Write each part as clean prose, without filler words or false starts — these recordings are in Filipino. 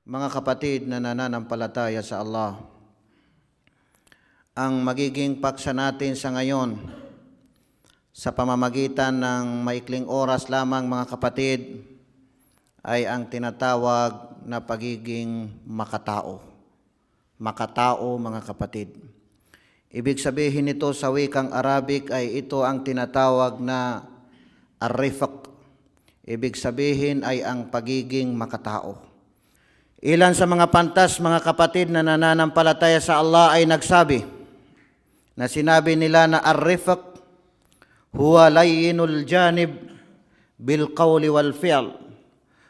Mga kapatid na nananampalataya sa Allah, ang magiging paksa natin sa ngayon sa pamamagitan ng maikling oras lamang, mga kapatid, ay ang tinatawag na pagiging makatao. Makatao, mga kapatid. Ibig sabihin nito sa wikang Arabic ay ito ang tinatawag na ar-rifq. Ibig sabihin ay ang pagiging makatao. Ilan sa mga pantas, mga kapatid na nananampalataya sa Allah ay nagsabi na sinabi nila na ar-rifq huwa layyinul janib bil qawli wal fi'l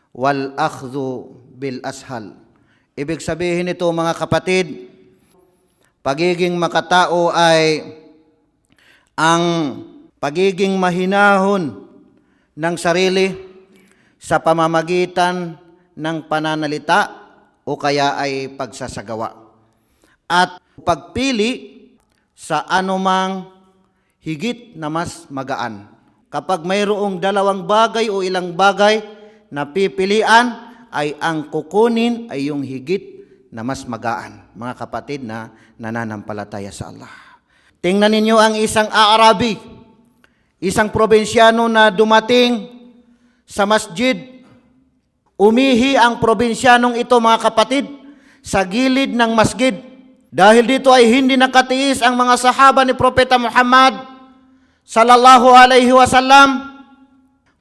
wal akhdhu bil ashal. Ibig sabihin nito, mga kapatid, pagiging makatao ay ang pagiging mahinahon ng sarili sa pamamagitan ng pananalita o kaya ay pagsasagawa at pagpili sa anumang higit na mas magaan. Kapag mayroong dalawang bagay o ilang bagay na pipilian, ay ang kukunin ay yung higit na mas magaan, mga kapatid na nananampalataya sa Allah. Tingnan ninyo ang isang Aarabi, isang probinsyano na dumating sa masjid. Umihi ang probinsyanong ito, mga kapatid, sa gilid ng masjid. Dahil dito ay hindi nakatiis ang mga sahaba ni Propeta Muhammad sallallahu alaihi wasallam.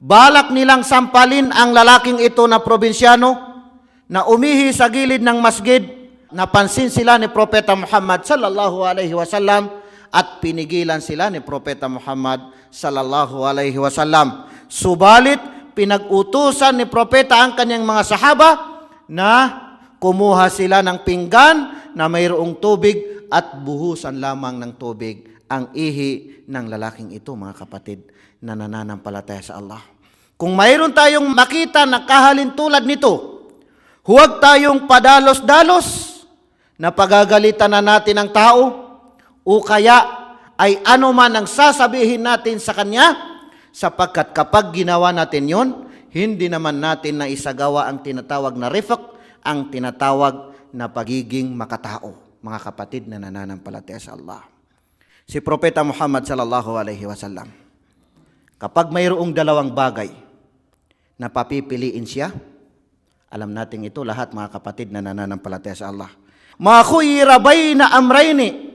Balak nilang sampalin ang lalaking ito na probinsyano na umihi sa gilid ng masjid. Napansin sila ni Propeta Muhammad sallallahu alaihi wasallam at pinigilan sila ni Propeta Muhammad sallallahu alaihi wasallam. Subalit pinag-utusan ni Propeta ang kanyang mga sahaba na kumuha sila ng pinggan na mayroong tubig at buhusan lamang ng tubig ang ihi ng lalaking ito, mga kapatid na nananampalataya sa Allah. Kung mayroon tayong makita na kahalintulad nito, huwag tayong padalos-dalos na pagagalitan na natin ang tao o kaya ay ano man ang sasabihin natin sa kanya, sapagkat kapag ginawa natin yon, hindi naman natin na isagawa ang tinatawag na rifq, ang tinatawag na pagiging makatao, mga kapatid na nananampalataya sa Allah. Si Propeta Muhammad sallallahu alaihi wasallam, kapag mayroong dalawang bagay na papipiliin siya, alam natin ito lahat, mga kapatid na nananampalataya sa Allah. Ma khuyira bayna amrayni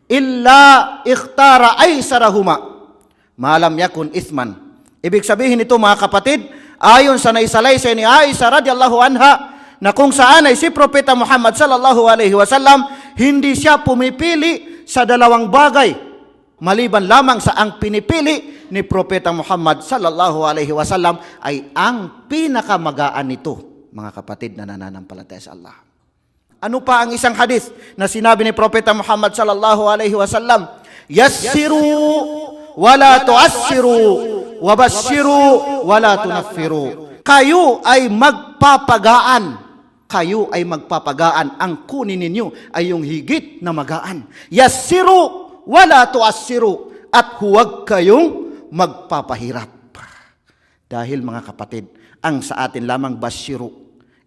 illa ikhtara aysarahuma malam yakun ithman. Ibig sabihin ito, mga kapatid, ayon sa naisalaysay ni Aisha radhiyallahu anha, na kung saan ay si Propeta Muhammad sallallahu alaihi wasallam hindi siya pumipili sa dalawang bagay, maliban lamang sa ang pinipili ni Propeta Muhammad sallallahu alaihi wasallam ay ang pinakamagaan nito, mga kapatid na nananampalataya sa Allah. Ano pa ang isang hadith na sinabi ni Propeta Muhammad sallallahu alaihi wasallam? Yassiru wala tu'assiru, wabashiru wala tunaffiru. Kayo ay magpapagaan. Kayo ay magpapagaan. Ang kunin ninyo ay yung higit na magaan. Yassiru wala tu'assiru. At huwag kayong magpapahirap. Dahil, mga kapatid, ang sa atin lamang bashiru.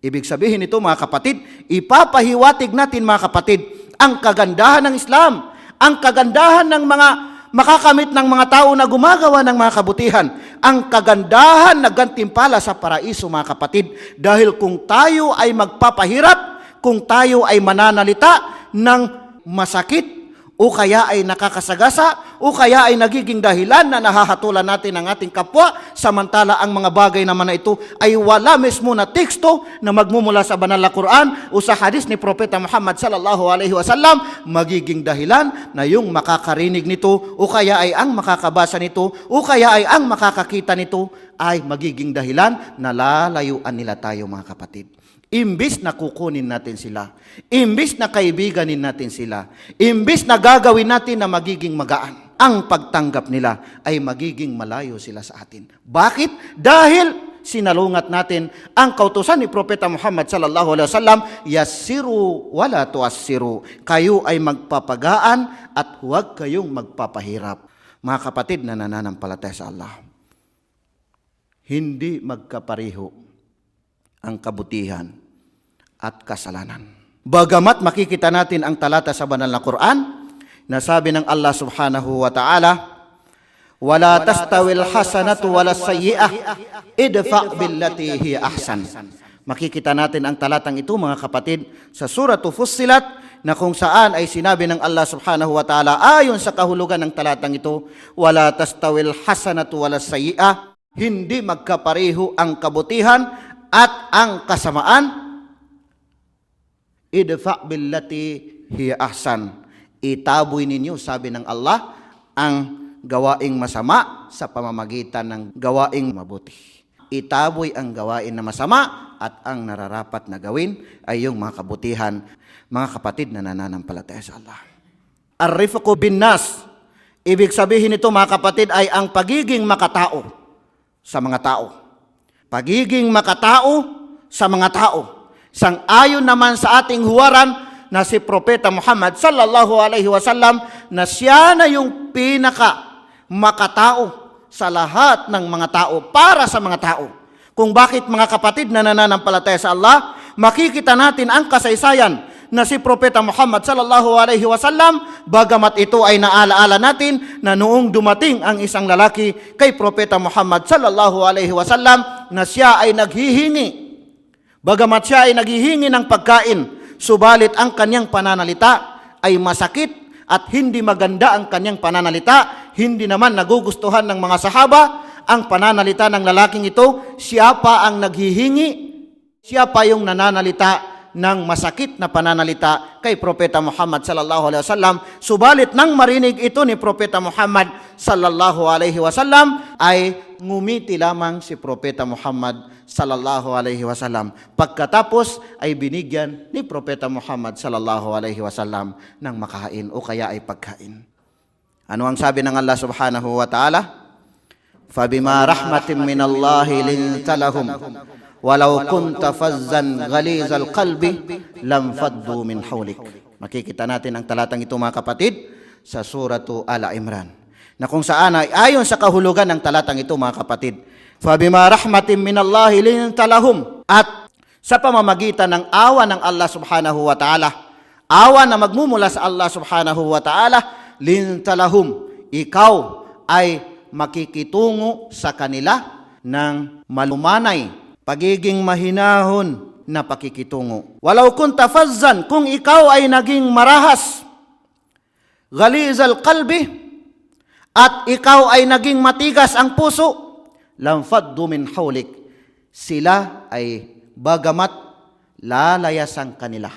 Ibig sabihin nito, mga kapatid, ipapahiwatig natin, mga kapatid, ang kagandahan ng Islam, ang kagandahan ng mga makakamit ng mga tao na gumagawa ng mga kabutihan, ang kagandahan na gantimpala sa paraiso, mga kapatid. Dahil kung tayo ay magpapahirap, kung tayo ay mananalita ng masakit, o kaya ay nakakasagasa, o kaya ay nagiging dahilan na nahahatulan natin ang ating kapwa, samantala ang mga bagay naman na ito ay wala mismo na teksto na magmumula sa banal na Quran o sa hadis ni Propeta Muhammad sallallahu alaihi wasallam, magiging dahilan na yung makakarinig nito o kaya ay ang makakabasa nito o kaya ay ang makakakita nito ay magiging dahilan na lalayuan nila tayo, mga kapatid. Imbis na kukunin natin sila, imbis na kaibiganin natin sila, imbis na gagawin natin na magiging magaan, ang pagtanggap nila ay magiging malayo sila sa atin. Bakit? Dahil sinalungat natin ang kautusan ni Propeta Muhammad sallallahu alaihi wasallam, yassiru wala tuassiru. Kayo ay magpapagaan at huwag kayong magpapahirap. Mga kapatid na nananampalataya sa Allah, hindi magkapareho ang kabutihan at kasalanan. Bagamat makikita natin ang talata sa banal na Quran na sabi ng Allah subhanahu wa ta'ala, wala tastawil hasanatu wala sayyi'ah idfa' billati hiya ahsan. Makikita natin ang talatang ito mga kapatid sa Suratu Fussilat na kung saan ay sinabi ng Allah subhanahu wa ta'ala ayon sa kahulugan ng talatang ito, wala tastawil hasanatu wala sayyi'ah, hindi magkapareho ang kabutihan at ang kasamaan. Idfa' billati hiya ahsan. Itaboy ninyo, sabi ng Allah, ang gawaing masama sa pamamagitan ng gawaing mabuti. Itaboy ang gawain na masama at ang nararapat na gawin ay yung mga kabutihan, mga kapatid na nananampalataya sa Allah. Ar-rifqu bin nas. Ibig sabihin nito mga kapatid ay ang pagiging makatao sa mga tao. Pagiging makatao sa mga tao. Sang-ayon naman sa ating huwaran na si Propeta Muhammad sallallahu alaihi wasallam na siya na yung pinaka makatao sa lahat ng mga tao, para sa mga tao. Kung bakit mga kapatid na nananampalataya sa Allah, makikita natin ang kasaysayan na si Propeta Muhammad sallallahu alaihi wasallam, bagamat ito ay naalaala natin na noong dumating ang isang lalaki kay Propeta Muhammad sallallahu alaihi wasallam na siya ay naghihingi. Bagamat siya ay naghihingi ng pagkain, subalit ang kanyang pananalita ay masakit at hindi maganda ang kanyang pananalita, hindi naman nagugustuhan ng mga sahaba ang pananalita ng lalaking ito. Siya pa ang naghihingi, siya pa yung nananalita ng masakit na pananalita kay Propeta Muhammad sallallahu alaihi wasallam. Subalit nang marinig ito ni Propeta Muhammad sallallahu alaihi wasallam ay ngumiti lamang si Propeta Muhammad sallallahu alaihi wasallam. Pagkatapos ay binigyan ni Propeta Muhammad sallallahu alaihi wasallam ng makain o kaya ay pagkain. Ano ang sabi ng Allah subhanahu wa ta'ala? Fabima rahmatin minallahi linta lahum walau kunta fazzan ghalizal qalbi lam faddu min hawlik. Makikita natin ang talatang ito mga kapatid sa Suratu Al-Imran, na kung saan ay ayon sa kahulugan ng talatang ito mga kapatid, fabima rahmatin minallahi linta lahum, at sa pamamagitan ng awa ng Allah subhanahu wa ta'ala, awa na magmumula sa Allah subhanahu wa ta'ala, linta lahum, ikaw ay makikitungo sa kanila ng malumanay, pagiging mahinahon na pakikitungo. Walau kunta fazzan, kung ikaw ay naging marahas, ghalizal qalbi, at ikaw ay naging matigas ang puso, lam faddu min hawlik, sila ay bagamat lalayasan kanila.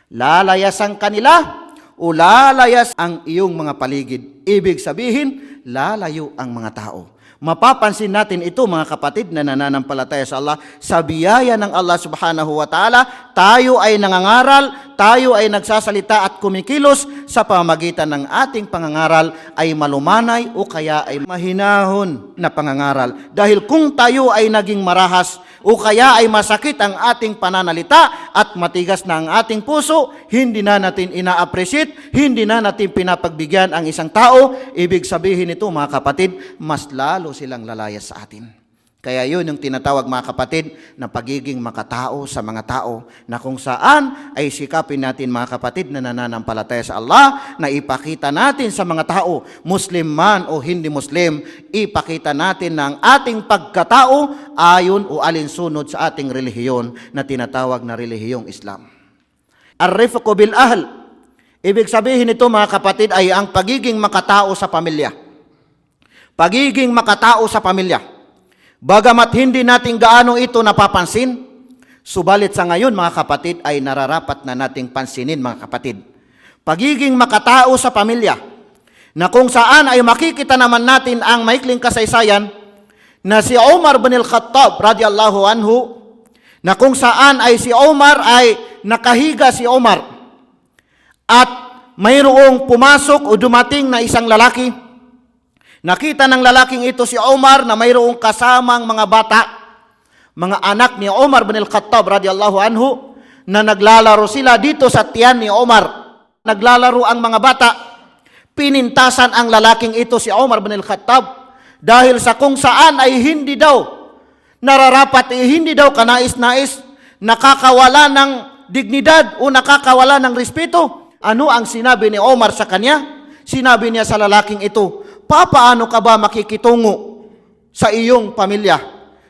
Lalayasan kanila o lalayas ang iyong mga paligid. Ibig sabihin, lalayo ang mga tao. Mapapansin natin ito mga kapatid na nananampalataya sa Allah, sa biyaya ng Allah subhanahu wa ta'ala, tayo ay nangangaral, tayo ay nagsasalita at kumikilos sa pamamagitan ng ating pangangaral ay malumanay o kaya ay mahinahon na pangangaral. Dahil kung tayo ay naging marahas o kaya ay masakit ang ating pananalita at matigas na ang ating puso, hindi na natin ina-appreciate, hindi na natin pinapagbigyan ang isang tao, ibig sabihin nito mga kapatid, mas lalo silang lalayas sa atin. Kaya yun yung tinatawag mga kapatid na pagiging makatao sa mga tao, na kung saan ay sikapin natin mga kapatid na nananampalataya sa Allah na ipakita natin sa mga tao, Muslim man o hindi Muslim, ipakita natin na ang ating pagkatao ayon o alinsunod sa ating relihiyon na tinatawag na relihiyong Islam. Ar-rifqu bil ahl, ibig sabihin nito mga kapatid ay ang pagiging makatao sa pamilya. Pagiging makatao sa pamilya. Bagamat hindi natin gaano ito napapansin, subalit sa ngayon mga kapatid ay nararapat na nating pansinin mga kapatid. Pagiging makatao sa pamilya, na kung saan ay makikita naman natin ang maikling kasaysayan na si Umar bin al-Khattab radiyallahu anhu, na kung saan ay si Umar ay nakahiga si Umar at mayroong pumasok o dumating na isang lalaki. Nakita ng lalaking ito si Umar na mayroong kasamang mga bata, mga anak ni Umar bin al-Khattab radiyallahu anhu, na naglalaro sila dito sa tiyan ni Umar. Naglalaro ang mga bata. Pinintasan ang lalaking ito si Umar bin al-Khattab dahil sa kung saan ay hindi daw nararapat, hindi daw kanais-nais nakakawala ng dignidad o nakakawala ng respeto. Ano ang sinabi ni Omar sa kanya? Sinabi niya sa lalaking ito, papaano ka ba makikitungo sa iyong pamilya?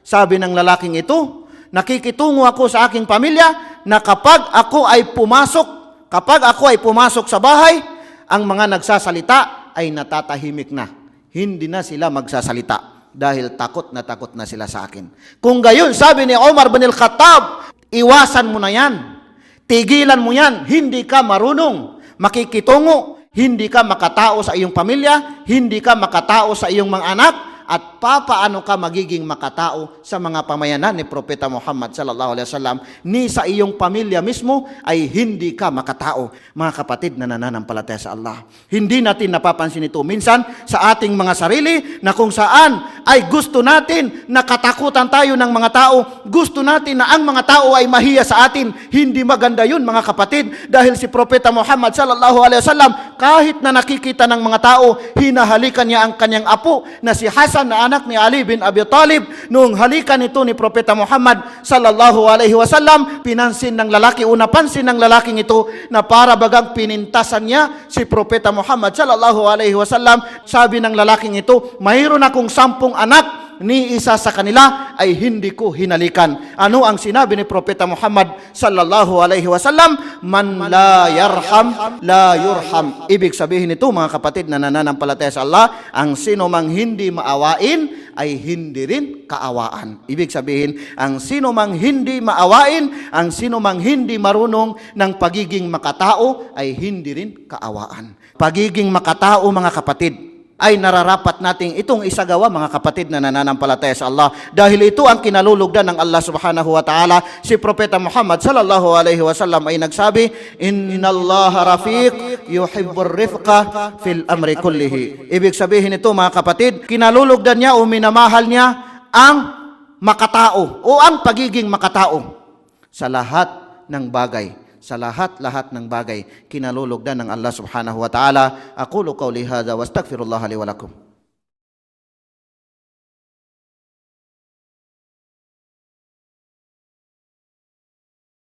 Sabi ng lalaking ito, nakikitungo ako sa aking pamilya na kapag ako ay pumasok sa bahay, ang mga nagsasalita ay natatahimik na. Hindi na sila magsasalita dahil takot na sila sa akin. Kung gayon, sabi ni Omar bin al-Khattab, iwasan mo na yan. Tigilan mo yan. Hindi ka marunong makikitungo. Hindi ka makatao sa iyong pamilya. Hindi ka makatao sa iyong mga anak. At papaano ka magiging makatao sa mga pamayanan ni Propeta Muhammad sallallahu alaihi wasallam, ni sa iyong pamilya mismo ay hindi ka makatao. Mga kapatid na nananampalataya sa Allah, hindi natin napapansin ito minsan sa ating mga sarili, na kung saan ay gusto natin na katakutan tayo ng mga tao, gusto natin na ang mga tao ay mahiya sa atin. Hindi maganda yun, mga kapatid, dahil si Propeta Muhammad sallallahu alaihi wasallam, kahit na nakikita ng mga tao, hinahalikan niya ang kanyang apo na si Hasan, na anak ni Ali bin Abi Talib. Noong halikan ito ni Propeta Muhammad sallallahu alaihi wasallam, pinansin ng lalaki, napansin ng lalaking ito na para bagang pinintasan niya si Propeta Muhammad sallallahu alaihi wasallam. Sabi ng lalaking ito, mayroon akong 10 anak, ni isa sa kanila ay hindi ko hinalikan. Ano ang sinabi ni Propeta Muhammad sallallahu alaihi wasallam? Man la yarham, la yurham. Ibig sabihin nito, mga kapatid na nananampalataya sa Allah, ang sino mang hindi maawain ay hindi rin kaawaan. Ibig sabihin, ang sino mang hindi maawain, ang sino mang hindi marunong ng pagiging makatao ay hindi rin kaawaan. Pagiging makatao, mga kapatid, ay nararapat nating itong isagawa, mga kapatid na nananampalataya sa Allah, dahil ito ang kinalulugdan ng Allah subhanahu wa ta'ala. Si Propeta Muhammad sallallahu alaihi wasallam ay nagsabi, innallaha rafiq yuhibbur rifqa fil amri kullihi. Ibig sabihin ito, mga kapatid, kinalulugdan niya o minamahal niya ang makatao o ang pagiging makatao sa lahat ng bagay. Sa lahat-lahat ng bagay, kinalulugdan ng Allah subhanahu wa ta'ala. Aqulu qawli hadha wa astaghfirullah li wa lakum.